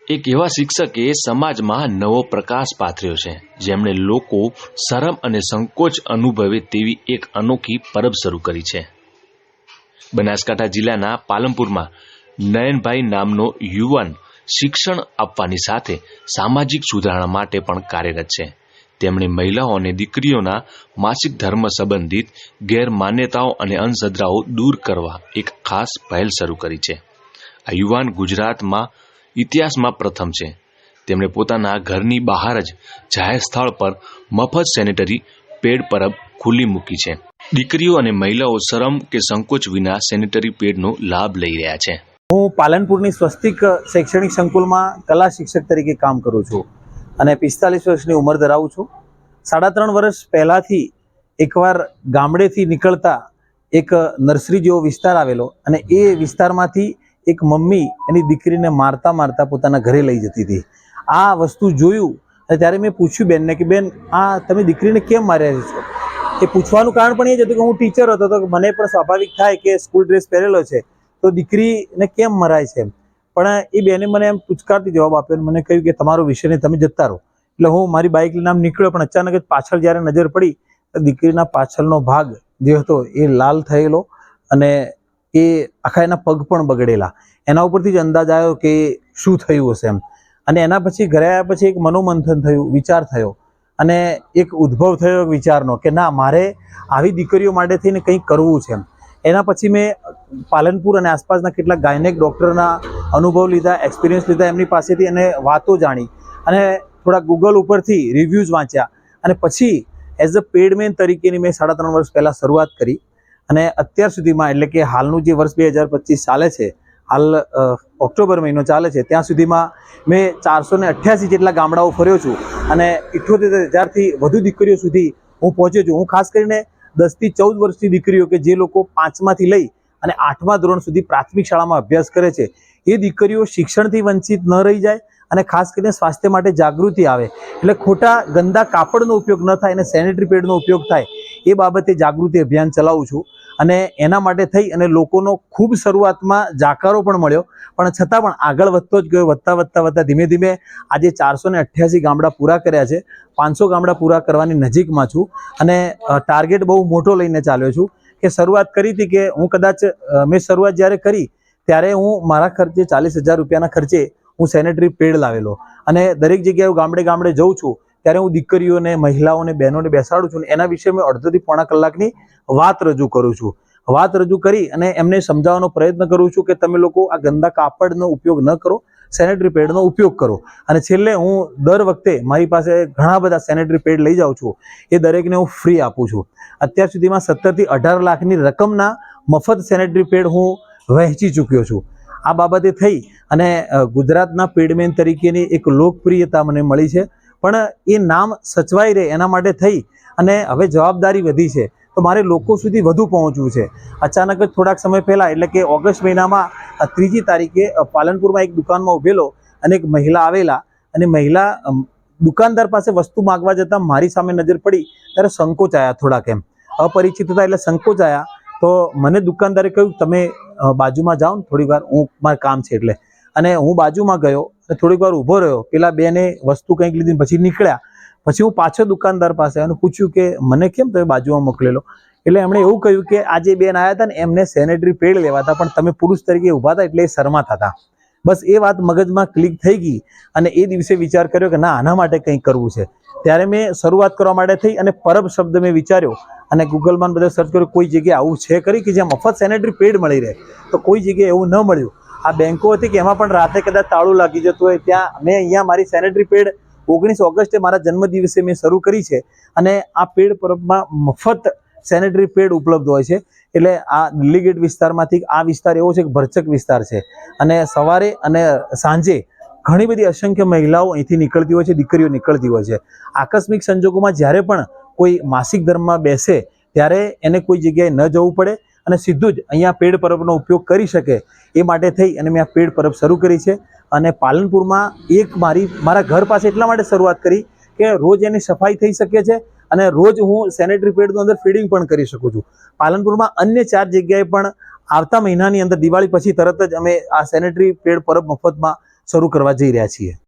એક એવા શિક્ષકે સમાજમાં નવો પ્રકાશ પાથર્યો છે, જેમણે લોકો શરમ અને સંકોચ અનુભવે તેવી એક અનોખી પરબ શરૂ કરી છે. બનાસકાંઠા જિલ્લાના પાલનપુરમાં નયનભાઈ નામનો યુવાન શિક્ષણ આપવાની સાથે સામાજિક સુધારણા માટે પણ કાર્યરત છે. તેમણે મહિલાઓ અને દીકરીઓના માસિક ધર્મ સંબંધિત ગેરમાન્યતાઓ અને અંધશ્રદ્ધાઓ દૂર કરવા એક ખાસ પહેલ શરૂ કરી છે. આ યુવાન ગુજરાતમાં ઇતિહાસમાં પ્રથમ છે. તેમણે પોતાના ઘરની બહાર જ જાહેર સ્થળ પર મફત સેનેટરી પેડ પરબ ખુલ્લી મૂકી છે. દીકરીઓ અને મહિલાઓ શરમ કે સંકોચ વિના સેનેટરી પેડનો લાભ લઈ રહ્યા છે. હું પાલનપુરની સ્વસ્તિક શૈક્ષણિક સંકુલમાં કલા શિક્ષક તરીકે કામ કરું છું અને 45 વર્ષની ઉંમર ધરાવું છું. 3.5 વર્ષ પહેલાથી એકવાર ગામડેથી નીકળતા એક નર્સરી જેવો વિસ્તાર આવેલો અને એ વિસ્તારમાંથી એક મમ્મી એની દીકરીને મારતા મારતા પોતાના ઘરે લઈ જતી હતી. આ વસ્તુ જોયું અને ત્યારે મેં પૂછ્યું બેનને કે બેન, આ તમે દીકરીને કેમ માર્યા છો? એ પૂછવાનું કારણ પણ એ જ હતું કે હું ટીચર હતો તો મને પણ સ્વાભાવિક થાય કે સ્કૂલ ડ્રેસ પહેરેલો છે તો દીકરીને કેમ મરાય છે. પણ એ બેને મને એમ પૂછકારથી જવાબ આપ્યો અને મને કહ્યું કે તમારો વિષય નહીં, તમે જતા રહો. એટલે હું મારી બાઇક લઈને આમ નીકળ્યો, પણ અચાનક જ પાછળ જ્યારે નજર પડી તો દીકરીના પાછળનો ભાગ જે હતો એ લાલ થયેલો અને એ આખા એના પગ પણ બગડેલા. એના ઉપરથી જ અંદાજ આવ્યો કે શું થયું હશે એમ. અને એના પછી ઘરે આવ્યા પછી એક મનોમંથન થયું, વિચાર થયો અને એક ઉદ્ભવ થયો વિચારનો કે ના, મારે આવી દીકરીઓ માટે થઈને કંઈક કરવું છે એમ. એના પછી મેં પાલનપુર અને આસપાસના કેટલાક ગાયનેક ડૉક્ટરના અનુભવ લીધા, એક્સપિરિયન્સ લીધા એમની પાસેથી અને વાતો જાણી અને થોડા ગૂગલ ઉપરથી રિવ્યૂઝ વાંચ્યા અને પછી એઝ અ પેડમેન તરીકેની મેં 3.5 વર્ષ પહેલાં શરૂઆત કરી. અને અત્યાર સુધીમાં, એટલે કે હાલનું જે વર્ષ 2025 ચાલે છે, હાલ ઓક્ટોબર મહિનો ચાલે છે, ત્યાં સુધીમાં મેં 488 જેટલા ગામડાઓ ફર્યો છું અને 78,000થી વધુ દીકરીઓ સુધી હું પહોંચ્યો છું. હું ખાસ કરીને 10 થી 14 વર્ષની દીકરીઓ કે જે લોકો 5માંથી લઈ અને 8મા ધોરણ સુધી પ્રાથમિક શાળામાં અભ્યાસ કરે છે, એ દીકરીઓ શિક્ષણથી વંચિત ન રહી જાય અને ખાસ કરીને સ્વાસ્થ્ય માટે જાગૃતિ આવે, એટલે ખોટા ગંદા કાપડનો ઉપયોગ ન થાય અને સેનેટરી પેડનો ઉપયોગ થાય, એ બાબતે જાગૃતિ અભિયાન ચલાવું છું. અને એના માટે થઈ અને લોકોનો ખૂબ શરૂઆતમાં જાકારો પણ મળ્યો, પણ છતાં પણ આગળ વધતો જ ગયો. વધતા ધીમે ધીમે આજે 488 ગામડા પૂરા કર્યા છે. 500 ગામડા પૂરા કરવાની નજીકમાં છું અને ટાર્ગેટ બહુ મોટો લઈને ચાલ્યો છું. કે શરૂઆત કરી હતી કે હું કદાચ મેં શરૂઆત જ્યારે કરી ત્યારે હું મારા ખર્ચે 40,000 રૂપિયાના ખર્ચે હું સેનેટરી પેડ લાવેલો અને દરેક જગ્યાએ હું ગામડે જઉં છું ત્યારે હું દીકરીઓને, મહિલાઓને, બહેનોને બેસાડું છું અને એના વિશે મેં અડધોથી પોણા કલાકની વાત રજૂ કરું છું. વાત રજૂ કરી અને એમને સમજાવવાનો પ્રયત્ન કરું છું કે તમે લોકો આ ગંદા કાપડનો ઉપયોગ ન કરો, સેનેટરી પેડનો ઉપયોગ કરો. અને છેલ્લે હું દર વખતે મારી પાસે ઘણા બધા સેનેટરી પેડ લઈ જાઉં છું, એ દરેકને હું ફ્રી આપું છું. અત્યાર સુધીમાં 17 થી 18 લાખની રકમના મફત સેનેટરી પેડ હું વહેંચી ચૂક્યો છું. આ બાબતે થઈ અને ગુજરાતના પેડમેન તરીકેની એક લોકપ્રિયતા મને મળી છે. પણ એ નામ સચવાઈ રહે એના માટે થઈ અને હવે જવાબદારી વધી છે તો મારે લોકો સુધી વધુ પહોંચવું છે. અચાનક જ થોડાક સમય પહેલાં, એટલે કે ઓગસ્ટ મહિનામાં 3જી તારીખે પાલનપુરમાં એક દુકાનમાં ઊભેલો અને એક મહિલા આવેલા અને મહિલા દુકાનદાર પાસે વસ્તુ માગવા જતાં મારી સામે નજર પડી ત્યારે સંકોચાયા, થોડાક એમ અપરિચિત હતા એટલે સંકોચાયા. તો મને દુકાનદારે કહ્યું તમે બાજુમાં જાઓ ને થોડી વાર, હું મારું કામ છે એટલે. અને હું બાજુમાં ગયો અને થોડીક વાર ઊભો રહ્યો. પેલા બેને વસ્તુ કંઈક લીધી પછી નીકળ્યા. પછી હું પાછો દુકાનદાર પાસે અને પૂછ્યું કે મને કેમ તમે બાજુમાં મોકલેલો? એટલે એમણે એવું કહ્યું કે આ જે બેન આવ્યા હતા ને એમને સેનેટરી પેડ લેવા હતા, પણ તમે પુરુષ તરીકે ઊભા હતા એટલે એ શરમાતા હતા. બસ એ વાત મગજમાં ક્લિક થઈ ગઈ અને એ દિવસે વિચાર કર્યો કે ના, આના માટે કંઈક કરવું છે. ત્યારે મેં શરૂઆત કરવા માટે થઈ અને પરબ શબ્દ મેં વિચાર્યો અને ગૂગલમાં બધા સર્ચ કર્યું, કોઈ જગ્યાએ આવું છે ખરી કે જ્યાં મફત સેનેટરી પેડ મળી રહે? તો કોઈ જગ્યાએ એવું ન મળ્યું. આ બેંકો હતી કે એમાં પણ રાતે કદાચ તાળું લાગી જતું હોય, ત્યાં મેં અહીંયા મારી સેનેટરી પેડ 19 ઓગસ્ટે મારા જન્મદિવસે મેં શરૂ કરી છે અને આ પેડ પરબમાં મફત સેનેટરી પેડ ઉપલબ્ધ હોય છે. એટલે આ દિલ્હી ગેટ વિસ્તારમાંથી આ વિસ્તાર એવો છે કે ભરચક વિસ્તાર છે અને સવારે અને સાંજે ઘણી બધી અસંખ્ય મહિલાઓ અહીંથી નીકળતી હોય છે, દીકરીઓ નીકળતી હોય છે. આકસ્મિક સંજોગોમાં જ્યારે પણ કોઈ માસિક ધર્મમાં બેસે ત્યારે એને કોઈ જગ્યાએ ન જવું પડે અને સીધું જ અહીંયા પેડ પરબનો ઉપયોગ કરી શકે, એ માટે થઈ અને મેં આ પેડ પરબ શરૂ કરી છે. અને પાલનપુરમાં એક મારા ઘર પાસે એટલા માટે શરૂઆત કરી કે રોજ એની સફાઈ થઈ શકે છે અને રોજ હું સેનેટરી પેડનું અંદર ફીડિંગ પણ કરી શકું છું. પાલનપુરમાં અન્ય 4 જગ્યાએ પણ આવતા મહિનાની અંદર દિવાળી પછી તરત જ અમે આ સેનેટરી પેડ પરબ મફતમાં શરૂ કરવા જઈ રહ્યા છીએ.